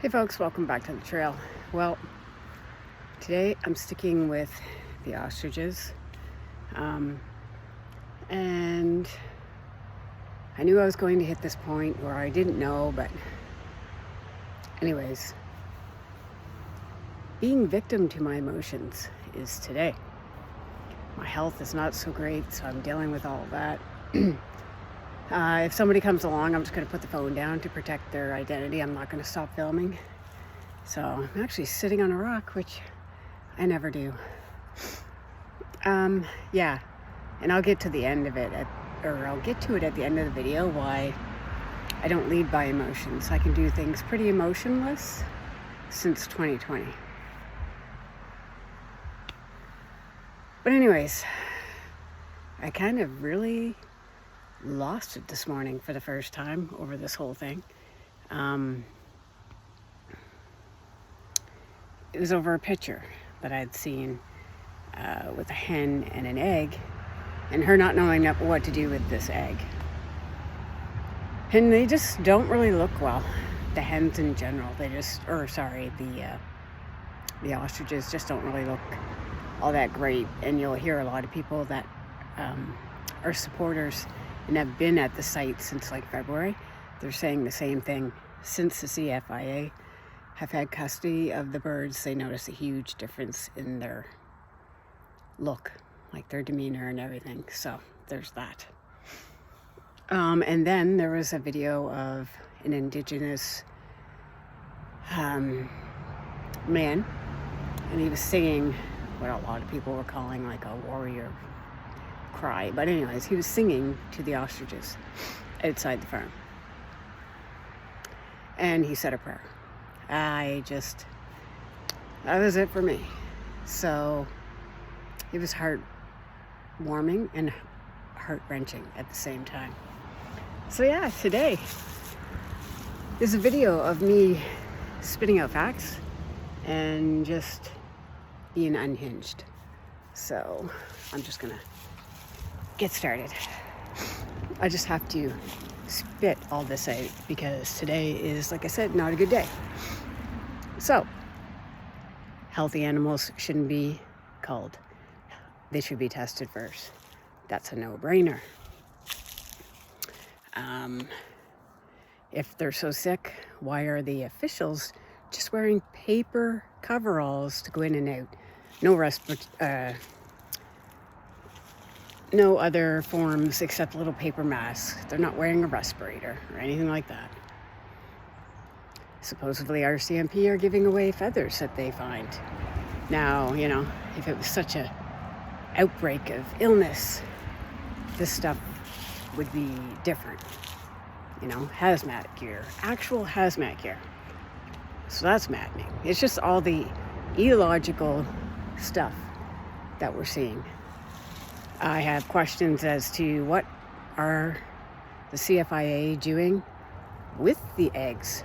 Hey folks, welcome back to the trail. Well, today I'm sticking with the ostriches. And I knew I was going to hit this point where I didn't know, but anyways, being victim to my emotions is today. My health is not so great, so I'm dealing with all of that. If somebody comes along, I'm just going to put the phone down to protect their identity. I'm not going to stop filming. So I'm actually sitting on a rock, which I never do. Yeah, and I'll get to the end of it, I'll get to it at the end of the video, why I don't lead by emotions. I can do things pretty emotionless since 2020. But anyways, I kind of really lost it this morning for the first time over this whole thing. It was over a picture that I'd seen with a hen and an egg, and her not knowing what to do with this egg. And they just don't really look well. The hens in general, the ostriches just don't really look all that great. And you'll hear a lot of people that are supporters and have been at the site since like February. They're saying the same thing. Since the CFIA have had custody of the birds, they notice a huge difference in their look, like their demeanor and everything. So there's that. And then there was a video of an indigenous man, and he was singing what a lot of people were calling like a warrior cry. But anyways, he was singing to the ostriches outside the farm. And he said a prayer. That was it for me. So it was heartwarming and heart-wrenching at the same time. So yeah, today is a video of me spitting out facts and just being unhinged. So I'm just gonna get started. I just have to spit all this out because today is, like I said, not a good day. So, healthy animals shouldn't be culled. They should be tested first. That's a no-brainer. If they're so sick, why are the officials just wearing paper coveralls to go in and out? No other forms except little paper masks. They're not wearing a respirator or anything like that. Supposedly RCMP are giving away feathers that they find. Now, if it was such a outbreak of illness, this stuff would be different. Hazmat gear, actual hazmat gear. So that's maddening. It's just all the illogical stuff that we're seeing. I have questions as to what are the CFIA doing with the eggs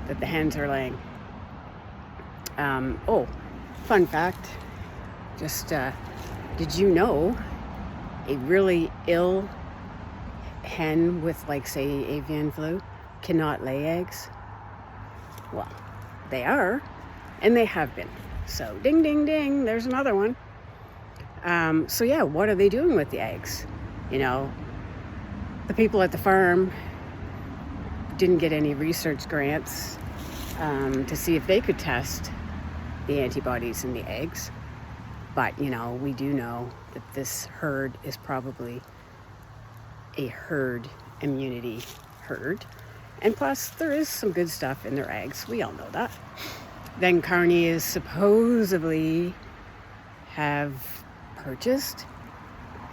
that the hens are laying. Fun fact, did you know a really ill hen with, like, say, avian flu cannot lay eggs? Well, they are, and they have been. So ding, ding, ding, there's another one. So yeah, what are they doing with the eggs? The people at the farm didn't get any research grants to see if they could test the antibodies in the eggs. But, we do know that this herd is probably a herd immunity herd. And plus, there is some good stuff in their eggs. We all know that. Then carnies supposedly have purchased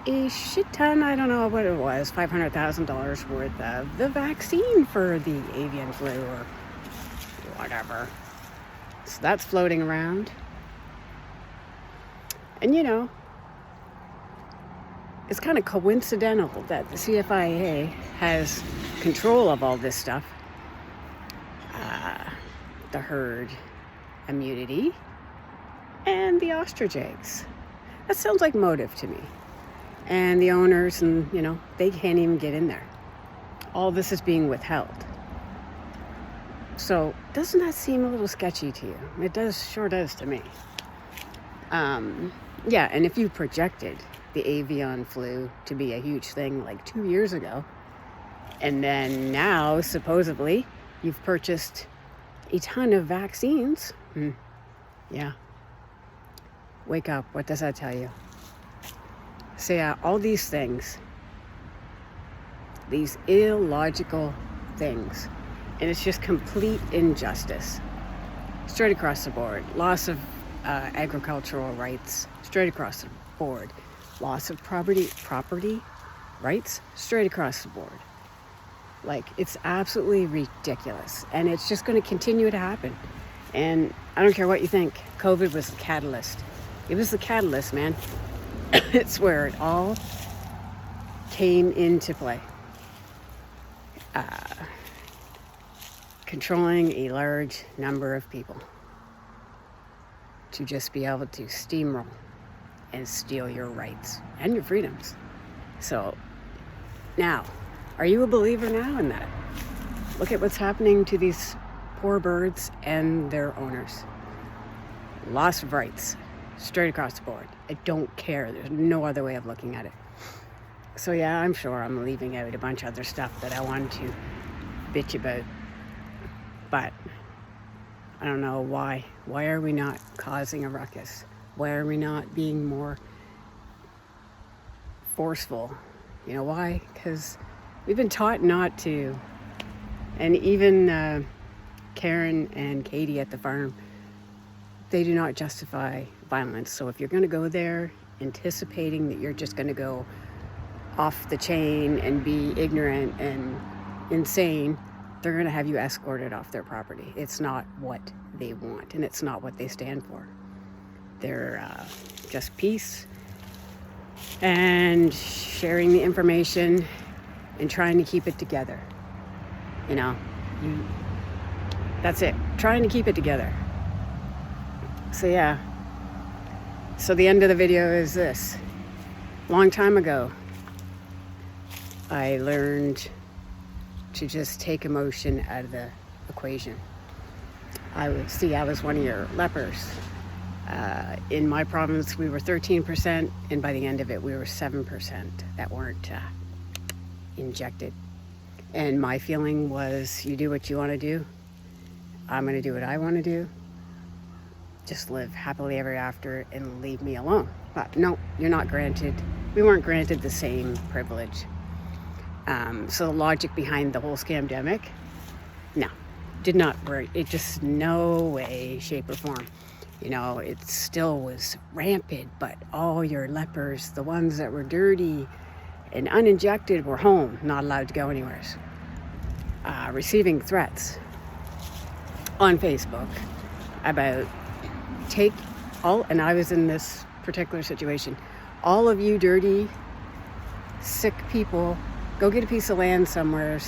a shit ton, I don't know what it was, $500,000 worth of the vaccine for the avian flu or whatever. So that's floating around. And it's kind of coincidental that the CFIA has control of all this stuff. The herd immunity and the ostrich eggs. That sounds like motive to me. And the owners, and they can't even get in there. All this is being withheld. So doesn't that seem a little sketchy to you? It sure does to me. Yeah, and if you projected the avian flu to be a huge thing like 2 years ago, and then now supposedly you've purchased a ton of vaccines, yeah, wake up. What does that tell you? So yeah, all these things, these illogical things, and it's just complete injustice straight across the board. Loss of agricultural rights straight across the board. Loss of property rights straight across the board. Like, it's absolutely ridiculous, and it's just going to continue to happen. And I don't care what you think, COVID was the catalyst. It was the catalyst, man. It's where it all came into play. Controlling a large number of people to just be able to steamroll and steal your rights and your freedoms. So now, are you a believer now in that? Look at what's happening to these poor birds and their owners. Loss of rights straight across the board. I don't care. There's no other way of looking at it. So yeah, I'm sure I'm leaving out a bunch of other stuff that I wanted to bitch about. But I don't know why. Why are we not causing a ruckus? Why are we not being more forceful? You know why? Because we've been taught not to. And even Karen and Katie at the farm, they do not justify violence. So if you're going to go there anticipating that you're just going to go off the chain and be ignorant and insane, they're going to have you escorted off their property. It's not what they want, and it's not what they stand for. They're just peace and sharing the information and trying to keep it together. You know, that's it. Trying to keep it together. So yeah. So the end of the video is this. Long time ago, I learned to just take emotion out of the equation. I was one of your lepers. In my province, we were 13%, and by the end of it, we were 7% that weren't injected. And my feeling was, you do what you want to do. I'm going to do what I want to do. Just live happily ever after and leave me alone. But no, you're not granted. We weren't granted the same privilege. So the logic behind the whole scamdemic, no, did not work. It just no way, shape, or form. You know, it still was rampant, but all your lepers, the ones that were dirty and uninjected, were home, not allowed to go anywhere. Receiving threats on Facebook about and I was in this particular situation, all of you dirty, sick people, go get a piece of land somewhere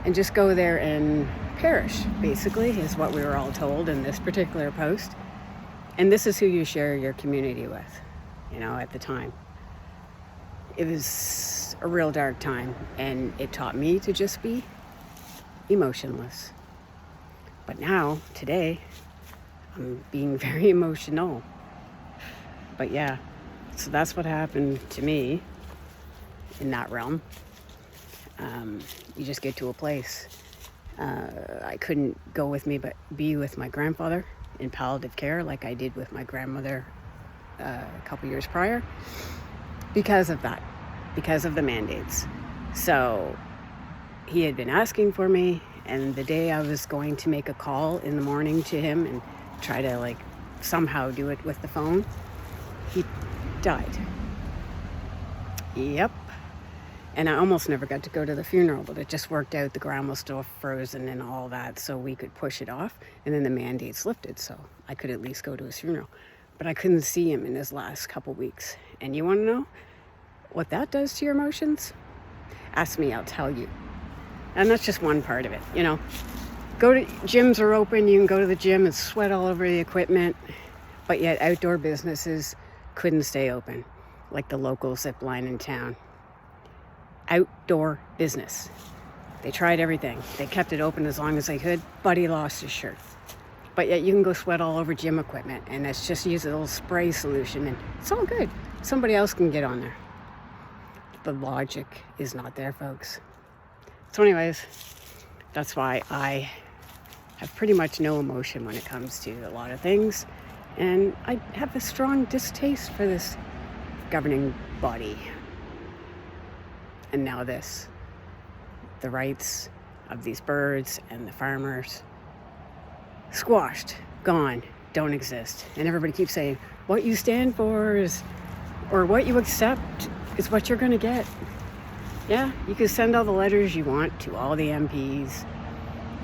and just go there and perish, basically, is what we were all told in this particular post. And this is who you share your community with, you know, at the time. It was a real dark time, and it taught me to just be emotionless. But now, today, I'm being very emotional. But yeah, so that's what happened to me in that realm. You just get to a place. I couldn't go with me, but be with my grandfather in palliative care like I did with my grandmother a couple years prior because of that, because of the mandates. So he had been asking for me, and the day I was going to make a call in the morning to him and try to somehow do it with the phone, he died. Yep. And I almost never got to go to the funeral, but it just worked out. The ground was still frozen and all that, so we could push it off. And then the mandates lifted, so I could at least go to his funeral. But I couldn't see him in his last couple weeks. And you want to know what that does to your emotions? Ask me, I'll tell you. And that's just one part of it, you know. Gyms are open, you can go to the gym and sweat all over the equipment, but yet outdoor businesses couldn't stay open, like the local zip line in town. Outdoor business. They tried everything. They kept it open as long as they could, but he lost his shirt. But yet you can go sweat all over gym equipment, and it's just use a little spray solution, and it's all good. Somebody else can get on there. The logic is not there, folks. So anyways, that's why I have pretty much no emotion when it comes to a lot of things. And I have a strong distaste for this governing body. And now this. The rights of these birds and the farmers. Squashed, gone, don't exist. And everybody keeps saying, what you stand for is, or what you accept is what you're going to get. Yeah, you can send all the letters you want to all the MPs.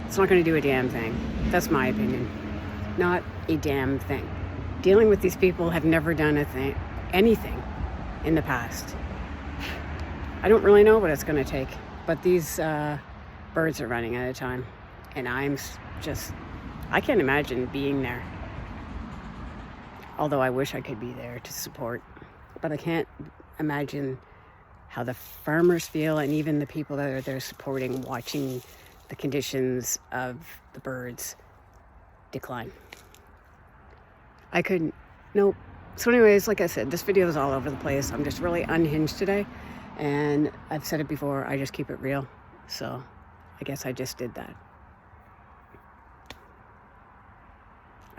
It's not going to do a damn thing. That's my opinion. Not a damn thing. Dealing with these people have never done anything in the past. I don't really know what it's going to take, but these birds are running out of time, and I can't imagine being there. Although I wish I could be there to support, but I can't imagine how the farmers feel, and even the people that are there supporting, watching the conditions of the birds decline. I couldn't, nope. So anyways, like I said, this video is all over the place. I'm just really unhinged today, and I've said it before, I just keep it real. So I guess I just did that.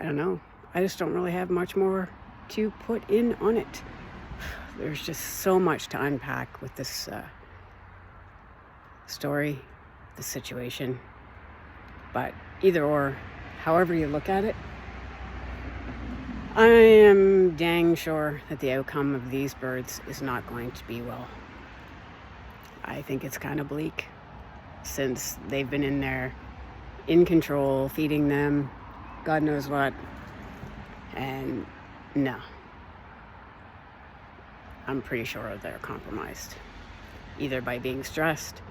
I don't know. I just don't really have much more to put in on it. There's just so much to unpack with this story, this situation. But either or, however you look at it, I am dang sure that the outcome of these birds is not going to be well. I think it's kind of bleak, since they've been in there in control, feeding them, God knows what. And no, I'm pretty sure they're compromised, either by being stressed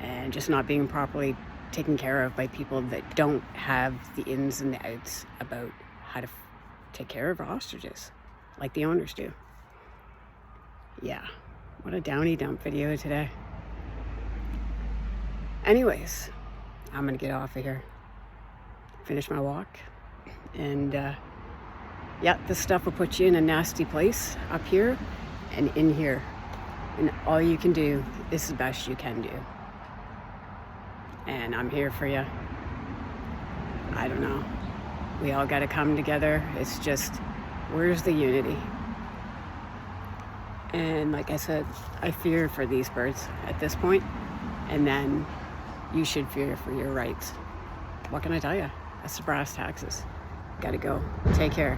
and just not being properly taken care of by people that don't have the ins and the outs about how to take care of ostriches like the owners do. Yeah, what a downy dump video today. Anyways, I'm gonna get off of here, finish my walk, and yeah, this stuff will put you in a nasty place up here and in here, and all you can do is the best you can do. And I'm here for you. I don't know, we all got to come together. It's just, where's the unity? And like I said, I fear for these birds at this point, and then you should fear for your rights. What can I tell you? That's the brass taxes. Gotta go. Take care.